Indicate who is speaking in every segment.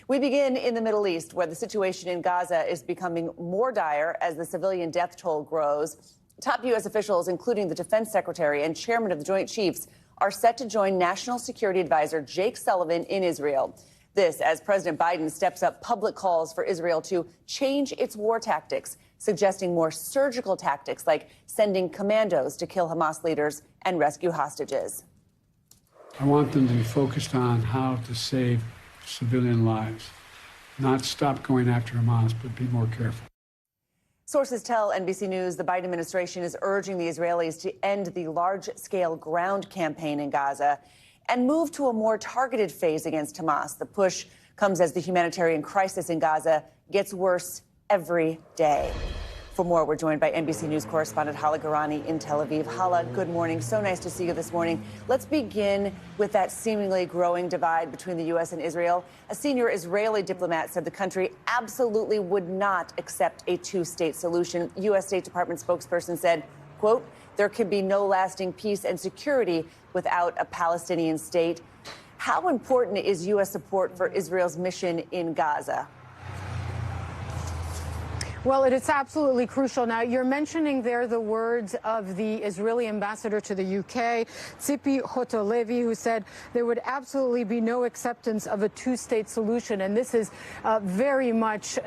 Speaker 1: We begin in the Middle East, where the situation in Gaza is becoming more dire as the civilian death toll grows. Top U.S. officials, including the defense secretary and chairman of the Joint Chiefs, are set to join National Security Advisor Jake Sullivan in Israel. This as President Biden steps up public calls for Israel to change its war tactics, suggesting more surgical tactics like sending commandos to kill Hamas leaders and rescue hostages.
Speaker 2: I want them to be focused on how to save civilian lives, not stop going after Hamas, but be more careful.
Speaker 1: Sources tell NBC News the Biden administration is urging the Israelis to end the large-scale ground campaign in Gaza and move to a more targeted phase against Hamas. The push comes as the humanitarian crisis in Gaza gets worse every day. For more, we're joined by NBC News correspondent Hala Garani in Tel Aviv. Hala, good morning. So nice to see you this morning. Let's begin with that seemingly growing divide between the U.S. and Israel. A senior Israeli diplomat said the country absolutely would not accept a two-state solution. U.S. State Department spokesperson said, quote, there can be no lasting peace and security without a Palestinian state. How important is U.S. support for Israel's mission in Gaza?
Speaker 3: Well, it is absolutely crucial. Now, you're mentioning there the words of the Israeli ambassador to the UK, Tzipi Hotolevi, who said there would absolutely be no acceptance of a two-state solution. And this is very much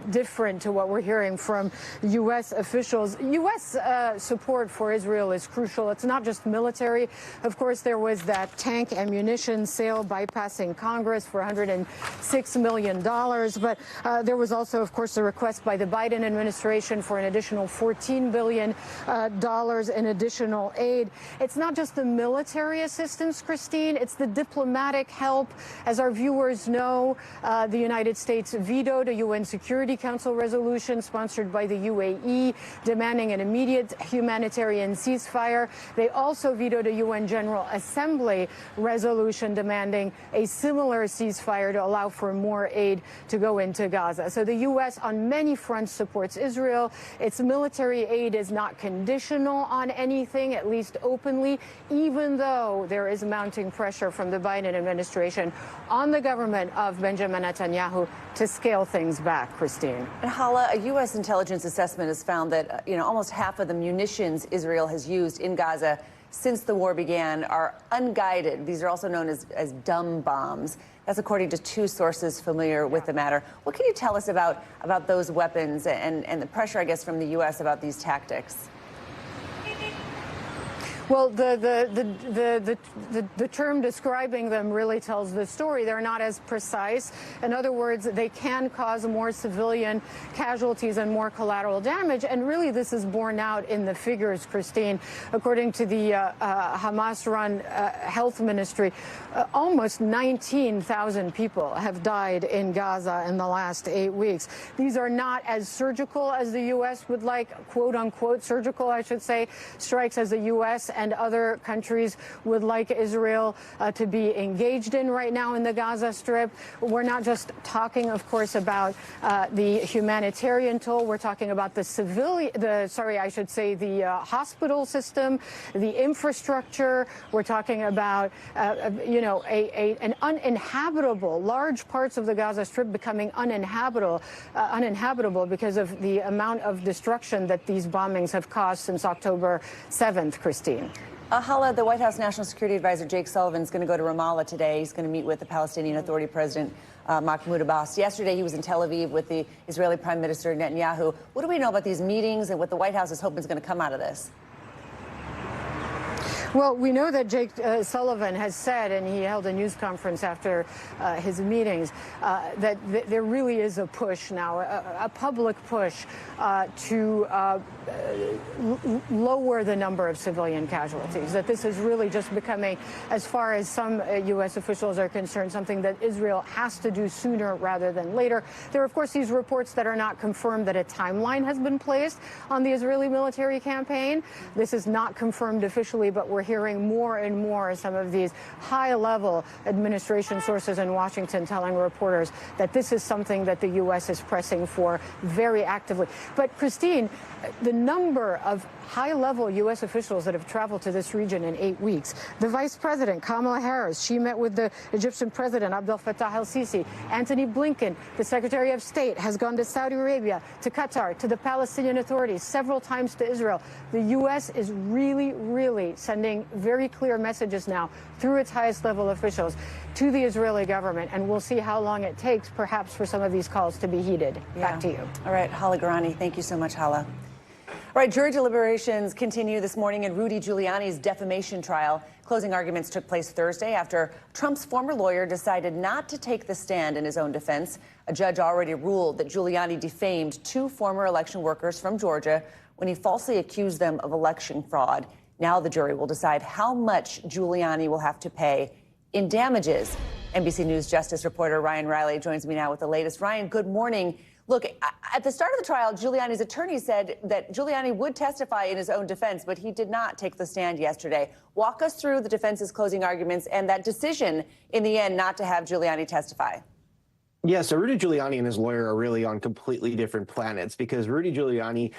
Speaker 3: different to what we're hearing from U.S. officials. U.S. support for Israel is crucial. It's not just military. Of course, there was that tank ammunition sale bypassing Congress for $106 million. But there was also, of course, the request by the Biden administration for an additional $14 billion in additional aid. It's not just the military assistance, Christine, it's the diplomatic help. As our viewers know, the United States vetoed a UN Security Council resolution sponsored by the UAE demanding an immediate humanitarian ceasefire. They also vetoed a UN General Assembly resolution demanding a similar ceasefire to allow for more aid to go into Gaza. So the U.S. on many fronts supports Israel. Its military aid is not conditional on anything, at least openly, even though there is mounting pressure from the Biden administration on the government of Benjamin Netanyahu to scale things back, Christine.
Speaker 1: And Hala, a U.S. intelligence assessment has found that, almost half of the munitions Israel has used in Gaza since the war began are unguided. These are also known as dumb bombs. That's according to two sources familiar with the matter. What can you tell us about those weapons and the pressure, I guess, from the U.S. about these tactics?
Speaker 3: Well, the term describing them really tells the story. They're not as precise. In other words, they can cause more civilian casualties and more collateral damage. And really, this is borne out in the figures, Christine. According to the Hamas-run health ministry, almost 19,000 people have died in Gaza in the last 8 weeks. These are not as surgical as the U.S. would like, quote unquote, surgical, I should say, strikes as the U.S. and other countries would like Israel to be engaged in right now in the Gaza Strip. We're not just talking, of course, about the humanitarian toll. We're talking about the hospital system, the infrastructure. We're talking about, an uninhabitable, large parts of the Gaza Strip becoming uninhabitable because of the amount of destruction that these bombings have caused since October 7th, Christine.
Speaker 1: Hala, the White House National Security Advisor Jake Sullivan is going to go to Ramallah today. He's going to meet with the Palestinian Authority President Mahmoud Abbas. Yesterday, he was in Tel Aviv with the Israeli Prime Minister Netanyahu. What do we know about these meetings and what the White House is hoping is going to come out of this?
Speaker 3: Well, we know that Jake Sullivan has said, and he held a news conference after his meetings, that there really is a push now, a public push to lower the number of civilian casualties, that this is really just becoming, as far as some U.S. officials are concerned, something that Israel has to do sooner rather than later. There are, of course, these reports that are not confirmed that a timeline has been placed on the Israeli military campaign. This is not confirmed officially, but we're we're hearing more and more some of these high-level administration sources in Washington telling reporters that this is something that the U.S. is pressing for very actively. But, Christine, the number of high-level U.S. officials that have traveled to this region in 8 weeks. The Vice President, Kamala Harris, she met with the Egyptian President, Abdel Fattah el-Sisi. Antony Blinken, the Secretary of State, has gone to Saudi Arabia, to Qatar, to the Palestinian Authority, several times to Israel. The U.S. is really, really sending very clear messages now through its highest-level officials to the Israeli government, and we'll see how long it takes, perhaps, for some of these calls to be heeded.
Speaker 1: Yeah.
Speaker 3: Back to you.
Speaker 1: All right, Hala Garani, thank you so much, Hala. All right, jury deliberations continue this morning in Rudy Giuliani's defamation trial. Closing arguments took place Thursday after Trump's former lawyer decided not to take the stand in his own defense. A judge already ruled that Giuliani defamed 2 former election workers from Georgia when he falsely accused them of election fraud. Now the jury will decide how much Giuliani will have to pay in damages. NBC News Justice reporter Ryan Riley joins me now with the latest. Ryan, good morning. Look, at the start of the trial, Giuliani's attorney said that Giuliani would testify in his own defense, but he did not take the stand yesterday. Walk us through the defense's closing arguments and that decision in the end not to have Giuliani testify.
Speaker 4: Yeah, so Rudy Giuliani and his lawyer are really on completely different planets, because Rudy Giuliani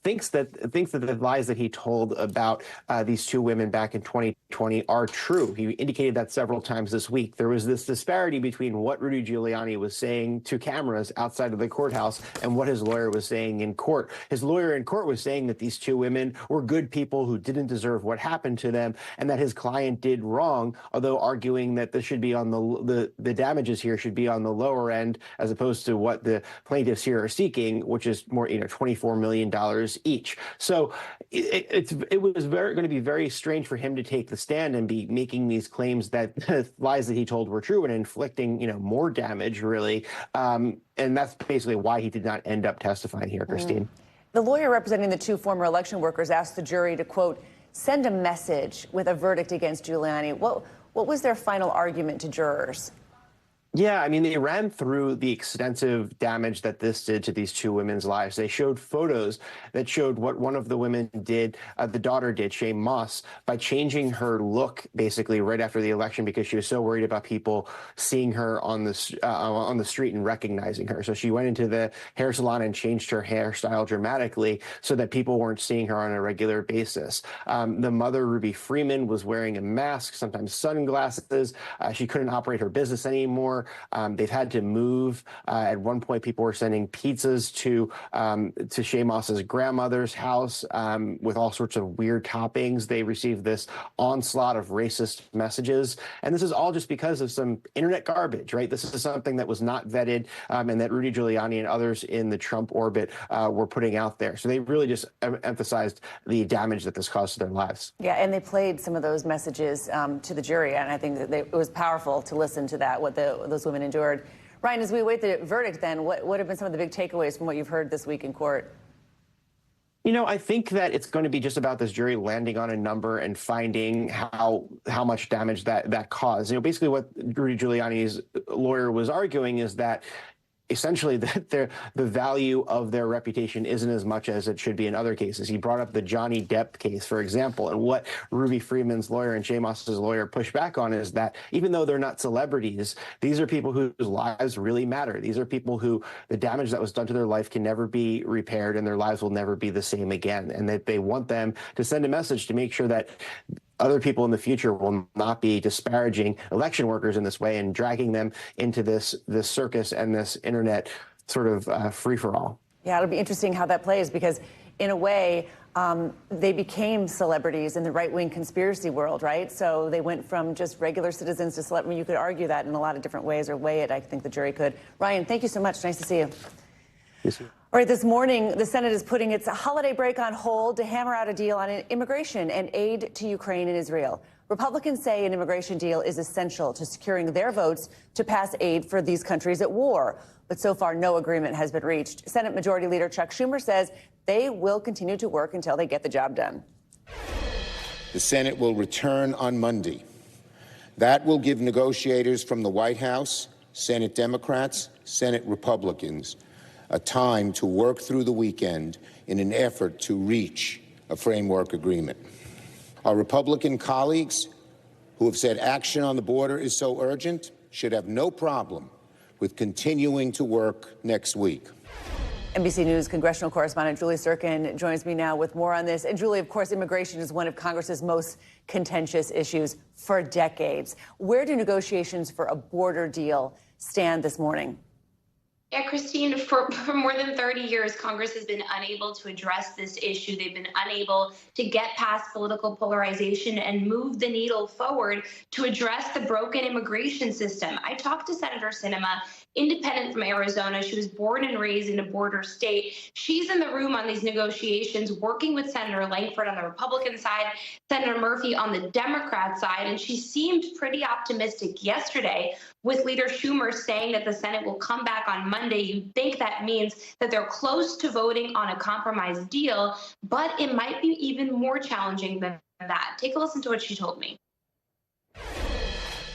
Speaker 4: thinks that the lies that he told about these 2 women back in 2020 are true. He indicated that several times this week. There was this disparity between what Rudy Giuliani was saying to cameras outside of the courthouse and what his lawyer was saying in court. His lawyer in court was saying that these 2 women were good people who didn't deserve what happened to them, and that his client did wrong, although arguing that this should be on the damages here should be on the lower end, as opposed to what the plaintiffs here are seeking, which is more, $24 million each. So it was going to be very strange for him to take the stand and be making these claims that the lies that he told were true and inflicting, more damage, really. And that's basically why he did not end up testifying here, Christine.
Speaker 1: The lawyer representing the 2 former election workers asked the jury to, quote, send a message with a verdict against Giuliani. What was their final argument to jurors?
Speaker 4: Yeah, I mean, they ran through the extensive damage that this did to these 2 women's lives. They showed photos that showed what one of the women did, the daughter did, Shay Moss, by changing her look basically right after the election because she was so worried about people seeing her on the street and recognizing her. So she went into the hair salon and changed her hairstyle dramatically so that people weren't seeing her on a regular basis. The mother, Ruby Freeman, was wearing a mask, sometimes sunglasses. She couldn't operate her business anymore. They've had to move. At one point, people were sending pizzas to Shay Moss's grandmother's house with all sorts of weird toppings. They received this onslaught of racist messages. And this is all just because of some internet garbage, right? This is something that was not vetted and that Rudy Giuliani and others in the Trump orbit were putting out there. So they really just emphasized the damage that this caused to their lives.
Speaker 1: Yeah, and they played some of those messages to the jury, and I think that it was powerful to listen to that, what those women endured. Ryan, as we await the verdict then, what have been some of the big takeaways from what you've heard this week in court?
Speaker 4: I think that it's going to be just about this jury landing on a number and finding how much damage that caused. Basically what Rudy Giuliani's lawyer was arguing is that essentially that the value of their reputation isn't as much as it should be in other cases. He brought up the Johnny Depp case, for example, and what Ruby Freeman's lawyer and Shay Moss's lawyer pushed back on is that even though they're not celebrities, these are people whose lives really matter. These are people who the damage that was done to their life can never be repaired and their lives will never be the same again, and that they want them to send a message to make sure that other people in the future will not be disparaging election workers in this way and dragging them into this circus and this internet sort of free-for-all.
Speaker 1: Yeah, it'll be interesting how that plays because, in a way, they became celebrities in the right-wing conspiracy world, right? So they went from just regular citizens to celebrities. You could argue that in a lot of different ways or weigh it. I think the jury could. Ryan, thank you so much. Nice to see you.
Speaker 4: Yes, sir.
Speaker 1: All right, this morning, the Senate is putting its holiday break on hold to hammer out a deal on immigration and aid to Ukraine and Israel. Republicans say an immigration deal is essential to securing their votes to pass aid for these countries at war. But so far, no agreement has been reached. Senate Majority Leader Chuck Schumer says they will continue to work until they get the job done.
Speaker 5: The Senate will return on Monday. That will give negotiators from the White House, Senate Democrats, Senate Republicans, a time to work through the weekend in an effort to reach a framework agreement. Our Republican colleagues who have said action on the border is so urgent should have no problem with continuing to work next week.
Speaker 1: NBC News congressional correspondent Julie Sirkin joins me now with more on this. And Julie, of course, immigration is one of Congress's most contentious issues for decades. Where do negotiations for a border deal stand this morning?
Speaker 6: Yeah, Christine, for more than 30 years, Congress has been unable to address this issue. They've been unable to get past political polarization and move the needle forward to address the broken immigration system. I talked to Senator Sinema, independent from Arizona. She was born and raised in a border state. She's in the room on these negotiations, working with Senator Langford on the Republican side, Senator Murphy on the Democrat side, and she seemed pretty optimistic yesterday with Leader Schumer saying that the Senate will come back on Monday. You'd think that means that they're close to voting on a compromise deal, but it might be even more challenging than that. Take a listen to what she told me.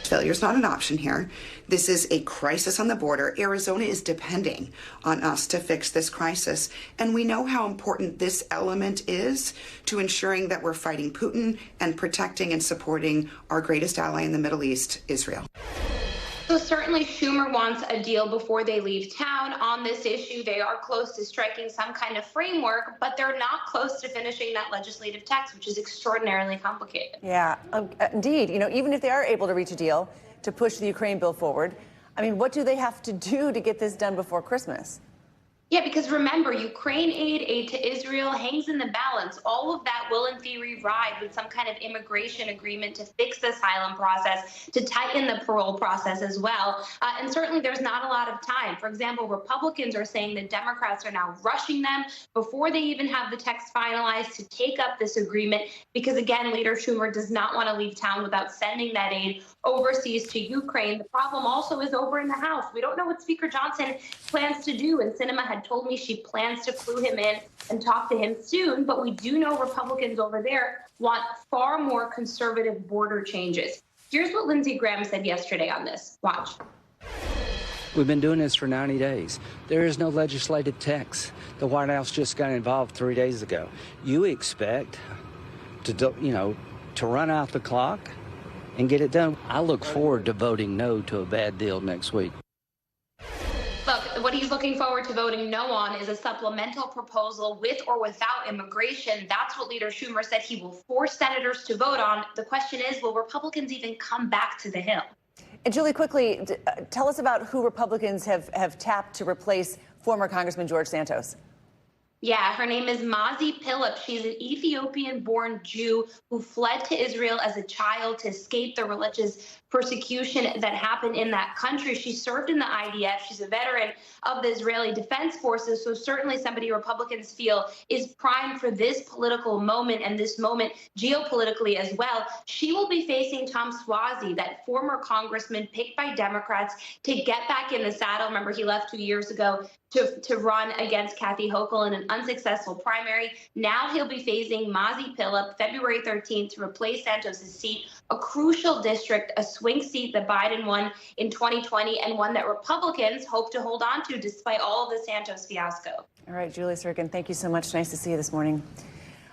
Speaker 7: Failure is not an option here. This is a crisis on the border. Arizona is depending on us to fix this crisis. And we know how important this element is to ensuring that we're fighting Putin and protecting and supporting our greatest ally in the Middle East, Israel.
Speaker 6: So certainly Schumer wants a deal before they leave town on this issue. They are close to striking some kind of framework, but they're not close to finishing that legislative text, which is extraordinarily complicated.
Speaker 1: Yeah, indeed. You know, even if they are able to reach a deal to push the Ukraine bill forward, I mean, what do they have to do to get this done before Christmas?
Speaker 6: Yeah, because remember, Ukraine aid to Israel hangs in the balance. All of that will, in theory, ride with some kind of immigration agreement to fix the asylum process, to tighten the parole process as well. And certainly there's not a lot of time. For example, Republicans are saying that Democrats are now rushing them before they even have the text finalized to take up this agreement, because, again, Leader Schumer does not want to leave town without sending that aid overseas to Ukraine. The problem also is over in the House. We don't know what Speaker Johnson plans to do, and Sinema had told me she plans to clue him in and talk to him soon, but we do know Republicans over there want far more conservative border changes. Here's what Lindsey Graham said yesterday on this. Watch.
Speaker 8: We've been doing this for 90 days. There is no legislative text. The White House just got involved 3 days ago. You expect to run out the clock and get it done. I look forward to voting no to a bad deal next week.
Speaker 6: Look, what he's looking forward to voting no on is a supplemental proposal with or without immigration. That's what Leader Schumer said he will force senators to vote on. The question is, will Republicans even come back to the Hill?
Speaker 1: And Julie, quickly, tell us about who Republicans have tapped to replace former Congressman George Santos.
Speaker 6: Yeah, her name is Mazi Pilip. She's an Ethiopian-born Jew who fled to Israel as a child to escape the religious persecution that happened in that country. She served in the IDF. She's a veteran of the Israeli Defense Forces, so certainly somebody Republicans feel is primed for this political moment and this moment geopolitically as well. She will be facing Tom Suozzi, that former congressman picked by Democrats to get back in the saddle. Remember, he left 2 years ago to run against Kathy Hochul in an unsuccessful primary. Now he'll be facing Mazi Pilip February 13th to replace Santos' seat, a crucial district, a swing seat that Biden won in 2020 and one that Republicans hope to hold on to despite all of the Santos fiasco.
Speaker 1: All right, Julie Sirkin, thank you so much. Nice to see you this morning.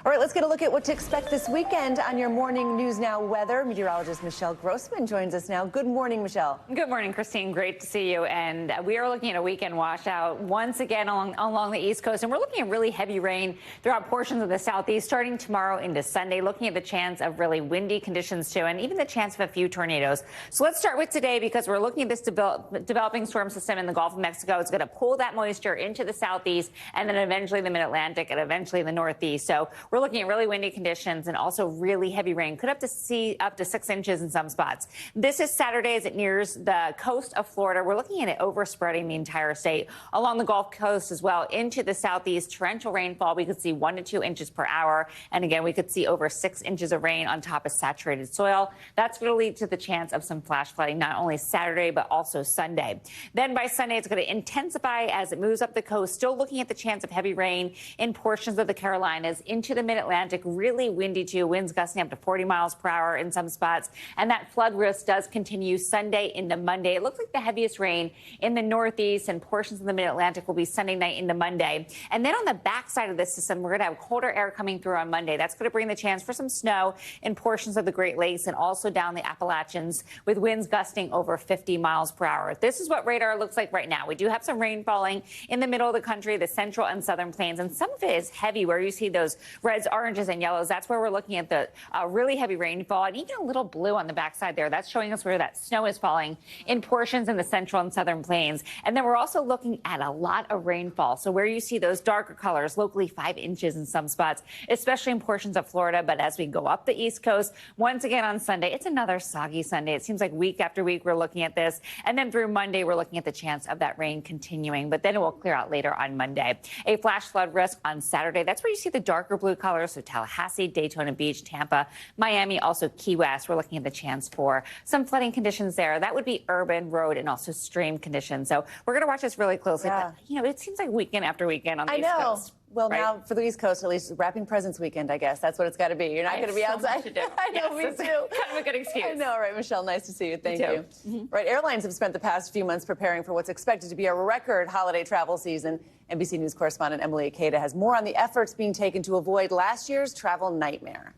Speaker 1: All right, let's get a look at what to expect this weekend on your morning News Now weather. Meteorologist Michelle Grossman joins us now. Good morning, Michelle.
Speaker 9: Good morning, Christine. Great to see you. And we are looking at a weekend washout once again along the East Coast. And we're looking at really heavy rain throughout portions of the Southeast starting tomorrow into Sunday, looking at the chance of really windy conditions, too, and even the chance of a few tornadoes. So let's start with today, because we're looking at this developing storm system in the Gulf of Mexico. It's going to pull that moisture into the Southeast and then eventually the Mid-Atlantic and eventually the Northeast. So we're looking at really windy conditions and also really heavy rain. Could see up to 6 inches in some spots. This is Saturday as it nears the coast of Florida. We're looking at it overspreading the entire state along the Gulf Coast as well into the Southeast. Torrential rainfall. We could see 1 to 2 inches per hour. And again, we could see over 6 inches of rain on top of saturated soil. That's going to lead to the chance of some flash flooding, not only Saturday, but also Sunday. Then by Sunday, it's going to intensify as it moves up the coast. Still looking at the chance of heavy rain in portions of the Carolinas into the mid-Atlantic, really windy too, winds gusting up to 40 miles per hour in some spots. And that flood risk does continue Sunday into Monday. It looks like the heaviest rain in the Northeast and portions of the mid-Atlantic will be Sunday night into Monday. And then on the backside of this system, we're going to have colder air coming through on Monday. That's going to bring the chance for some snow in portions of the Great Lakes and also down the Appalachians with winds gusting over 50 miles per hour. This is what radar looks like right now. We do have some rain falling in the middle of the country, the central and southern plains, and some of it is heavy where you see those reds, oranges, and yellows. That's where we're looking at the really heavy rainfall, and even a little blue on the backside there. That's showing us where that snow is falling in portions in the central and southern plains. And then we're also looking at a lot of rainfall. So where you see those darker colors, locally 5 inches in some spots, especially in portions of Florida. But as we go up the East Coast, once again on Sunday, it's another soggy Sunday. It seems like week after week we're looking at this. And then through Monday, we're looking at the chance of that rain continuing. But then it will clear out later on Monday. A flash flood risk on Saturday. That's where you see the darker blue colors. So Tallahassee, Daytona Beach, Tampa, Miami, also Key West. We're looking at the chance for some flooding conditions there. That would be urban, road, and also stream conditions. So we're going to watch this really closely.
Speaker 1: Yeah.
Speaker 9: But, you know, it seems like weekend after weekend on the East Coast.
Speaker 1: Well,
Speaker 9: right?
Speaker 1: now for the East Coast, at least wrapping presents weekend, I guess. That's what it's got to be. You're not going to be outside.
Speaker 9: To do.
Speaker 1: I know,
Speaker 9: Yes,
Speaker 1: me too.
Speaker 9: Kind of a good excuse.
Speaker 1: I know, right, Michelle? Nice to see you. Thank
Speaker 9: too.
Speaker 1: you.
Speaker 9: Mm-hmm.
Speaker 1: Right, airlines have spent the past few months preparing for what's expected to be a record holiday travel season. NBC News correspondent Emily Ikeda has more on the efforts being taken to avoid last year's travel nightmare.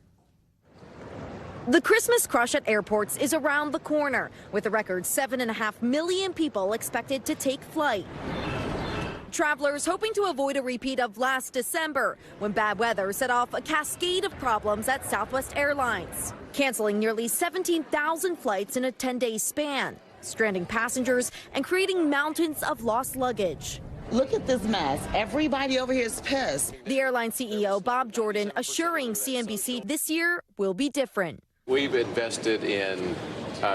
Speaker 10: The Christmas crush at airports is around the corner, with a record 7.5 million people expected to take flight. Travelers hoping to avoid a repeat of last December, when bad weather set off a cascade of problems at Southwest Airlines, canceling nearly 17,000 flights in a 10-day span, stranding passengers and creating mountains of lost luggage.
Speaker 11: Look at this mess. Everybody over here is pissed.
Speaker 10: The airline CEO, Bob Jordan, assuring CNBC this year will be different.
Speaker 12: We've invested in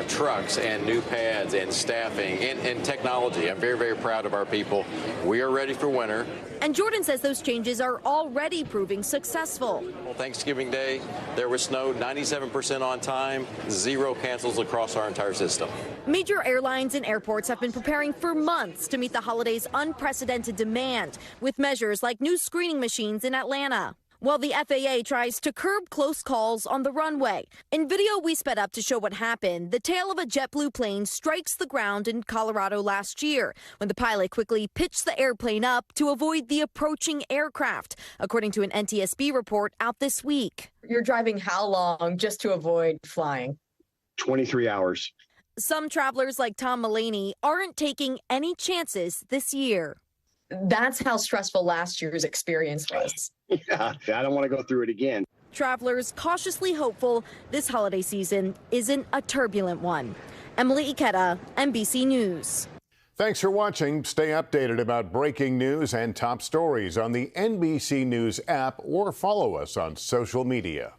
Speaker 12: trucks and new pads and staffing and technology. I'm very, very proud of our people. We are ready for winter.
Speaker 10: And Jordan says those changes are already proving successful.
Speaker 12: Well, Thanksgiving Day, there was snow, 97% on time, 0 cancels across our entire system.
Speaker 10: Major airlines and airports have been preparing for months to meet the holiday's unprecedented demand, with measures like new screening machines in Atlanta, while the FAA tries to curb close calls on the runway. In video we sped up to show what happened, the tail of a JetBlue plane strikes the ground in Colorado last year, when the pilot quickly pitched the airplane up to avoid the approaching aircraft, according to an NTSB report out this week.
Speaker 13: You're driving how long just to avoid flying?
Speaker 14: 23 hours.
Speaker 10: Some travelers like Tom Mullaney aren't taking any chances this year.
Speaker 13: That's how stressful last year's experience was.
Speaker 14: Yeah, I don't want to go through it again.
Speaker 10: Travelers cautiously hopeful this holiday season isn't a turbulent one. Emily Ikeda, NBC News.
Speaker 15: Thanks for watching. Stay updated about breaking news and top stories on the NBC News app or follow us on social media.